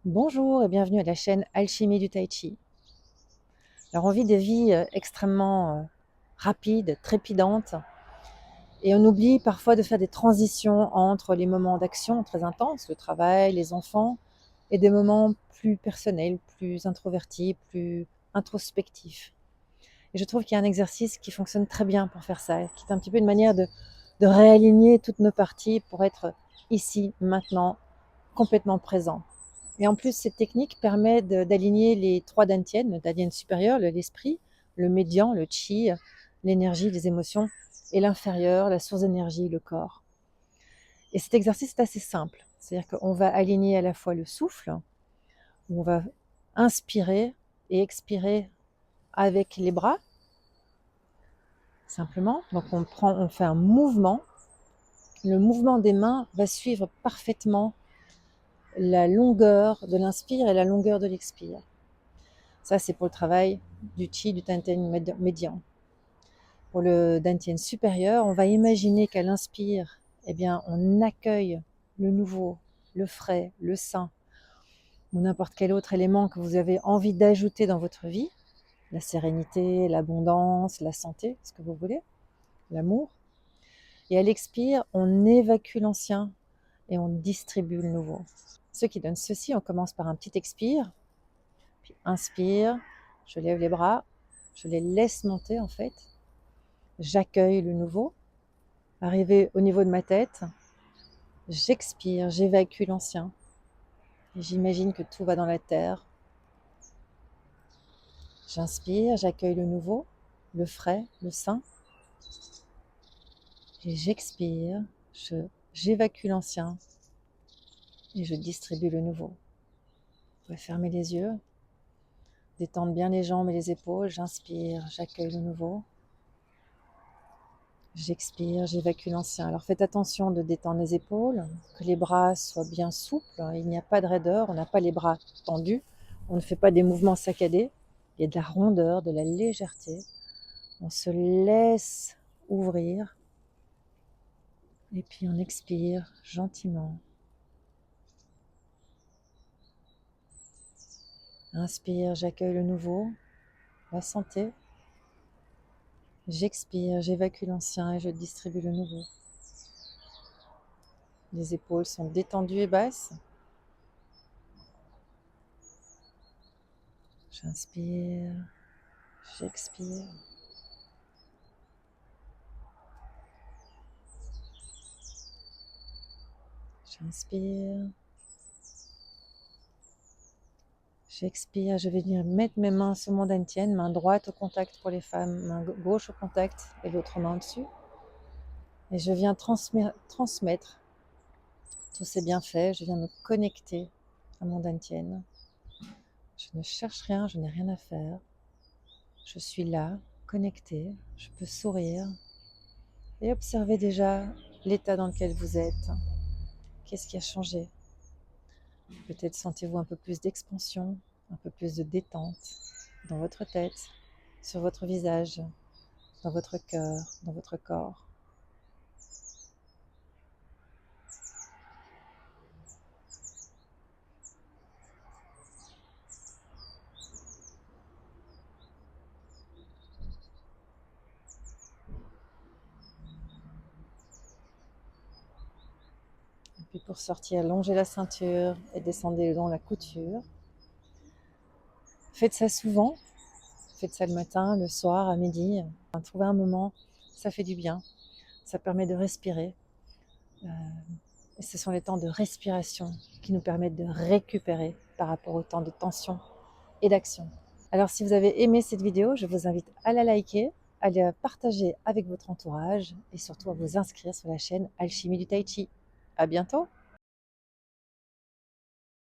Bonjour et bienvenue à la chaîne Alchimie du Tai Chi. Alors on vit des vies extrêmement rapides, trépidantes, et on oublie parfois de faire des transitions entre les moments d'action très intenses, le travail, les enfants, et des moments plus personnels, plus introvertis, plus introspectifs. Et je trouve qu'il y a un exercice qui fonctionne très bien pour faire ça, qui est un petit peu une manière de réaligner toutes nos parties pour être ici, maintenant, complètement présent. Et en plus, cette technique permet d'aligner les trois dantiens, le dantian supérieur, l'esprit, le médian, le chi, l'énergie, les émotions, et l'inférieur, la source d'énergie, le corps. Et cet exercice est assez simple. C'est-à-dire qu'on va aligner à la fois le souffle, où on va inspirer et expirer avec les bras, simplement. Donc on fait un mouvement. Le mouvement des mains va suivre parfaitement la longueur de l'inspire et la longueur de l'expire. Ça, c'est pour le travail du chi, du dantian médian. Pour le dantian supérieur, on va imaginer qu'à l'inspire, eh bien, on accueille le nouveau, le frais, le sain, ou n'importe quel autre élément que vous avez envie d'ajouter dans votre vie, la sérénité, l'abondance, la santé, ce que vous voulez, l'amour. Et à l'expire, on évacue l'ancien et on distribue le nouveau. Ce qui donne ceci, on commence par un petit expire, puis inspire, je lève les bras, je les laisse monter en fait. J'accueille le nouveau. Arrivé au niveau de ma tête, j'expire, j'évacue l'ancien. Et j'imagine que tout va dans la terre. J'inspire, j'accueille le nouveau, le frais, le sain. Et j'expire, j'évacue l'ancien et je distribue le nouveau. Vous pouvez fermer les yeux, détendre bien les jambes et les épaules. J'inspire, j'accueille le nouveau. J'expire, j'évacue l'ancien. Alors faites attention de détendre les épaules, que les bras soient bien souples. Il n'y a pas de raideur, on n'a pas les bras tendus, on ne fait pas des mouvements saccadés. Il y a de la rondeur, de la légèreté. On se laisse ouvrir et puis on expire gentiment. Inspire, j'accueille le nouveau, la santé. J'expire, j'évacue l'ancien et je distribue le nouveau. Les épaules sont détendues et basses. J'inspire, j'expire. J'inspire. J'expire, je vais venir mettre mes mains sur mon dantian, main droite au contact pour les femmes, main gauche au contact et l'autre main dessus. Et je viens transmettre tous ces bienfaits, je viens me connecter à mon dantian. Je ne cherche rien, je n'ai rien à faire. Je suis là, connectée, je peux sourire et observer déjà l'état dans lequel vous êtes. Qu'est-ce qui a changé? Peut-être sentez-vous un peu plus d'expansion, un peu plus de détente dans votre tête, sur votre visage, dans votre cœur, dans votre corps. Et puis pour sortir, longez la ceinture et descendez le long de la couture. Faites ça souvent, faites ça le matin, le soir, à midi. Trouvez un moment, ça fait du bien, ça permet de respirer. Et ce sont les temps de respiration qui nous permettent de récupérer par rapport au temps de tension et d'action. Alors si vous avez aimé cette vidéo, je vous invite à la liker, à la partager avec votre entourage et surtout à vous inscrire sur la chaîne Alchimie du Tai Chi. À bientôt!